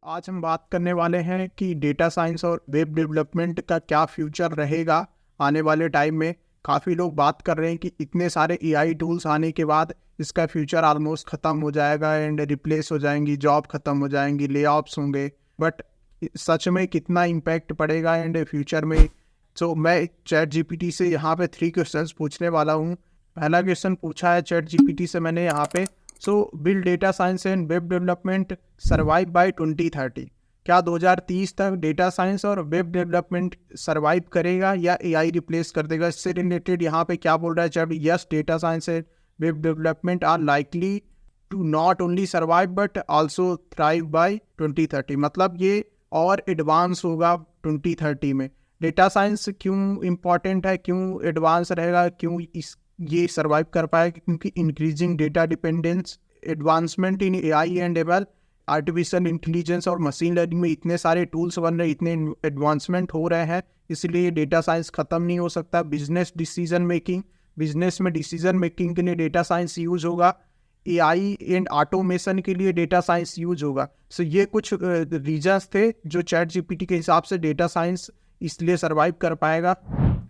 आज हम बात करने वाले हैं कि डेटा साइंस और वेब डेवलपमेंट का क्या फ्यूचर रहेगा आने वाले टाइम में। काफ़ी लोग बात कर रहे हैं कि इतने सारे एआई टूल्स आने के बाद इसका फ्यूचर ऑलमोस्ट ख़त्म हो जाएगा एंड रिप्लेस हो जाएंगी, जॉब ख़त्म हो जाएंगी, ले ऑफ्स होंगे। बट सच में कितना इम्पैक्ट पड़ेगा एंड फ्यूचर में। सो मैं चैट जीपीटी से यहाँ पे 3 क्वेश्चंस पूछने वाला हूँ। पहला क्वेश्चन पूछा है चैट जीपीटी से मैंने यहाँ पे, so will data science and web development survive by 2030? क्या 2030 तक डेटा साइंस और वेब डेवलपमेंट सर्वाइव करेगा या एआई रिप्लेस कर देगा? इससे रिलेटेड यहाँ पे क्या बोल रहा है chat? Yes, data science and web development are likely to not only survive but also thrive by 2030। मतलब ये और एडवांस होगा 2030 में। डेटा साइंस क्यों इम्पॉर्टेंट है, क्यों एडवांस रहेगा, क्यों ये सर्वाइव कर पाएगा? क्योंकि increasing data dependence, advancement in AI and ML, artificial intelligence और मशीन लर्निंग में इतने सारे टूल्स बन रहे, इतने एडवांसमेंट हो रहे हैं, इसलिए डेटा साइंस ख़त्म नहीं हो सकता। बिजनेस में डिसीजन मेकिंग के लिए डेटा साइंस यूज होगा, एआई एंड ऑटोमेशन के लिए डेटा साइंस यूज होगा। सो ये कुछ रीजंस थे जो चैट जीपीटी के हिसाब से डेटा साइंस इसलिए सर्वाइव कर पाएगा।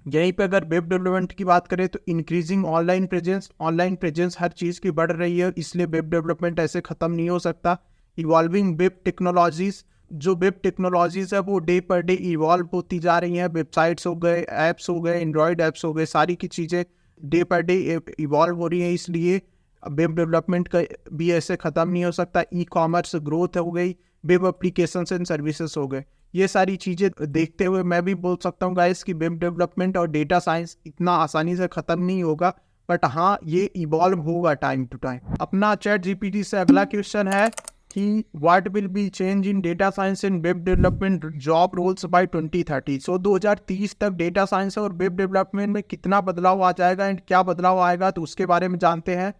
यहीं पे अगर वेब डेवलपमेंट की बात करें तो इंक्रीजिंग ऑनलाइन प्रेजेंस हर चीज़ की बढ़ रही है, इसलिए वेब डेवलपमेंट ऐसे ख़त्म नहीं हो सकता। इवॉल्विंग वेब टेक्नोलॉजीज़, जो वेब टेक्नोलॉजीज़ है वो डे पर डे इवॉल्व होती जा रही हैं। वेबसाइट्स हो गए, ऐप्स हो गए, एंड्रॉयड ऐप्स हो गए, सारी की चीज़ें डे पर डे इवॉल्व हो रही हैं, इसलिए वेब डेवलपमेंट का भी ऐसे ख़त्म नहीं हो सकता। ई कॉमर्स ग्रोथ हो गई, वेब एप्लीकेशंस एंड सर्विसेज हो गए, ये सारी चीज़ें देखते हुए मैं भी बोल सकता हूँ गाइस कि वेब डेवलपमेंट और डेटा साइंस इतना आसानी से ख़त्म नहीं होगा, बट हाँ ये इवॉल्व होगा टाइम टू टाइम। अपना चैट जीपीटी से अगला क्वेश्चन है कि what will be change in data science and web development job roles by 2030? So 2030 तक डेटा साइंस और वेब डेवलपमेंट में कितना बदलाव आ जाएगा एंड क्या बदलाव आएगा, तो उसके बारे में जानते हैं।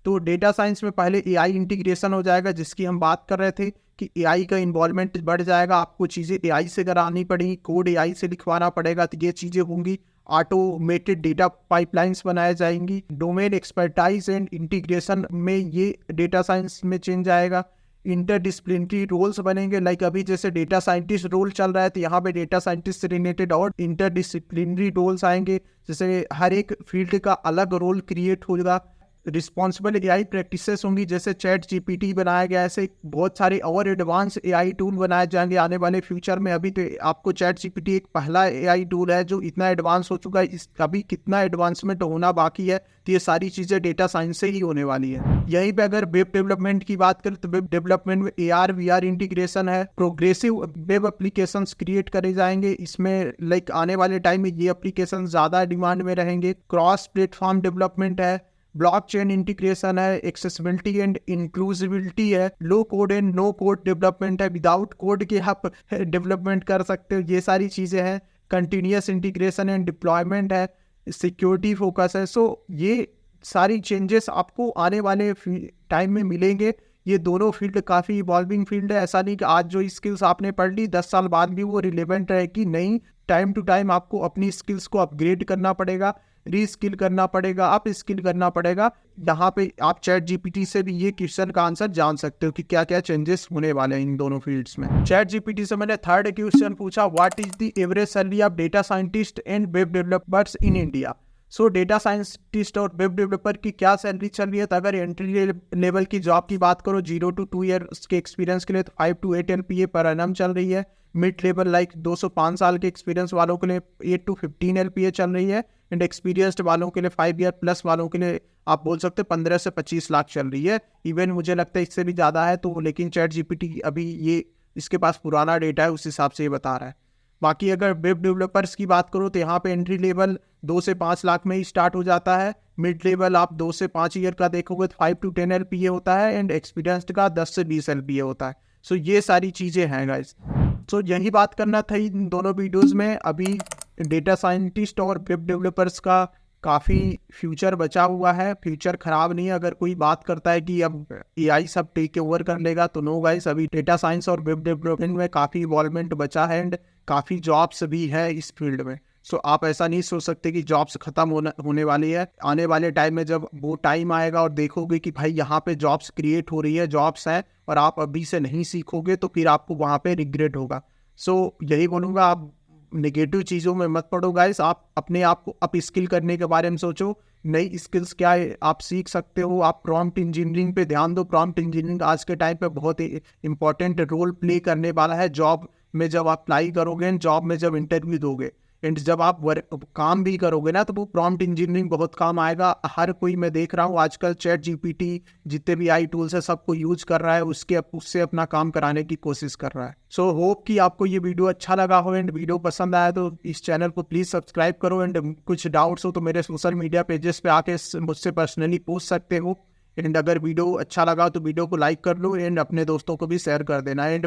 तो डेटा साइंस में पहले एआई इंटीग्रेशन हो जाएगा, जिसकी हम बात कर रहे थे कि एआई का इन्वॉल्वमेंट बढ़ जाएगा, आपको चीज़ें एआई से करानी पड़ेगी, कोड एआई से लिखवाना पड़ेगा, तो ये चीज़ें होंगी। ऑटोमेटेड डेटा पाइपलाइंस बनाए जाएंगी। डोमेन एक्सपर्टाइज एंड इंटीग्रेशन में ये डेटा साइंस में चेंज आएगा। इंटरडिसिप्लिनरी रोल्स बनेंगे, लाइक अभी जैसे डेटा साइंटिस्ट रोल चल रहा है, तो यहाँ पे डेटा साइंटिस्ट से रिलेटेड और इंटरडिसिप्लिनरी रोल्स आएंगे, जैसे हर एक फील्ड का अलग रोल क्रिएट होगा। रिस्पॉन्सिबल एआई प्रैक्टिसेस होंगी, जैसे चैट जीपीटी बनाया गया, ऐसे बहुत सारे और एडवांस एआई टूल बनाए जाएंगे आने वाले फ्यूचर में। अभी तो आपको चैट जीपीटी एक पहला एआई टूल है जो इतना एडवांस हो चुका है, इस अभी कितना एडवांसमेंट होना बाकी है, तो ये सारी चीज़ें डेटा साइंस से ही होने वाली है। यहीं पे अगर वेब डेवलपमेंट की बात करें तो वेब डेवलपमेंट में एआर वीआर इंटीग्रेशन है, प्रोग्रेसिव वेब एप्लीकेशंस क्रिएट करे जाएंगे। इसमें लाइक आने वाले टाइम में ये एप्लीकेशन ज़्यादा डिमांड में रहेंगे। क्रॉस प्लेटफॉर्म डेवलपमेंट है, ब्लॉकचेन इंटीग्रेशन है, एक्सेसिबिलिटी एंड इंक्लूसिबिलिटी है, low code and no code development है, विदाउट कोड के आप डेवलपमेंट कर सकते हो, ये सारी चीज़ें हैं। कंटिन्यूअस इंटीग्रेशन एंड डिप्लॉयमेंट है, सिक्योरिटी फोकस है। सो ये सारी चेंजेस आपको आने वाले टाइम में मिलेंगे। ये दोनों फील्ड काफ़ी इवॉल्विंग फील्ड है, ऐसा नहीं कि आज जो स्किल्स आपने पढ़ ली 10 साल बाद भी वो रिलेवेंट रहेगी, नहीं। टाइम टू टाइम आपको अपनी स्किल्स को अपग्रेड करना पड़ेगा, रीस्किल करना पड़ेगा, अप स्किल करना पड़ेगा। यहाँ पे आप चैट जीपीटी से भी ये क्वेश्चन का आंसर जान सकते हो कि क्या क्या चेंजेस होने वाले हैं इन दोनों फील्ड्स में। चैट जीपीटी से मैंने थर्ड क्वेश्चन पूछा, what is the average salary of data scientist and web developers in India? So data scientist और वेब डेवलपर की क्या सैलरी चल रही है? तो अगर एंट्री लेवल की जॉब की बात करो 0 to 2 ईयर्स के एक्सपीरियंस के लिए तो 5 to 8 LPA पर एनम चल रही है। मिड लेवल लाइक 2 से 5 साल के एक्सपीरियंस वालों के लिए 8 to 15 LPA चल रही है, एंड एक्सपीरियंस्ड वालों के लिए 5 ईयर प्लस वालों के लिए आप बोल सकते हो 15 से 25 लाख चल रही है। इवन मुझे लगता है इससे भी ज़्यादा है, तो लेकिन चैट जीपीटी अभी ये इसके पास पुराना डेटा है, उस हिसाब से ये बता रहा है। बाकी अगर वेब डेवलपर्स की बात करो तो यहाँ पे एंट्री लेवल 2 से 5 लाख में ही स्टार्ट हो जाता है। मिड लेवल आप 2 से 5 ईयर का देखोगे तो 5 to 10 LPA होता है, एंड एक्सपीरियंस्ड का 10 से 20 LPA होता है। सो ये सारी चीज़ें हैं गाइस। सो यही बात करना था इन दोनों वीडियोज़ में। अभी डेटा साइंटिस्ट और वेब डेवलपर्स का काफ़ी फ्यूचर बचा हुआ है, फ्यूचर ख़राब नहीं है। अगर कोई बात करता है कि अब एआई सब टेक ओवर कर लेगा, तो नो गाइस, अभी डेटा साइंस और वेब डेवलपमेंट में काफ़ी इवॉल्वमेंट बचा है एंड काफ़ी जॉब्स भी है इस फील्ड में। सो आप ऐसा नहीं सोच सकते कि जॉब्स खत्म होने वाली है। आने वाले टाइम में जब वो टाइम आएगा और देखोगे कि भाई यहाँ पे जॉब्स क्रिएट हो रही है, जॉब्स हैं, और आप अभी से नहीं सीखोगे तो फिर आपको वहाँ पे रिग्रेट होगा। सो यही बोलूँगा, आप नेगेटिव चीज़ों में मत पड़ो गाइस, आप अपने आप को अप स्किल करने के बारे में सोचो। नई स्किल्स क्या है आप सीख सकते हो, आप प्रॉम्प्ट इंजीनियरिंग पे ध्यान दो। प्रॉम्प्ट इंजीनियरिंग आज के टाइम पे बहुत ही इंपॉर्टेंट रोल प्ले करने वाला है जॉब में। जब आप अप्लाई करोगे, जॉब में जब इंटरव्यू दोगे, एंड जब आप वर्क काम भी करोगे ना, तो वो प्रॉम्प्ट इंजीनियरिंग बहुत काम आएगा। हर कोई, मैं देख रहा हूँ आजकल चैट जीपीटी, जितने भी आई टूल्स है सबको यूज कर रहा है, उससे अपना काम कराने की कोशिश कर रहा है। सो होप कि आपको ये वीडियो अच्छा लगा हो, एंड वीडियो पसंद आया तो इस चैनल को प्लीज सब्सक्राइब करो। एंड कुछ डाउट्स हो तो मेरे सोशल मीडिया पेजेस पे आके मुझसे पर्सनली पूछ सकते हो। एंड अगर वीडियो अच्छा लगा तो वीडियो को लाइक कर लो, एंड अपने दोस्तों को भी शेयर कर देना। एंड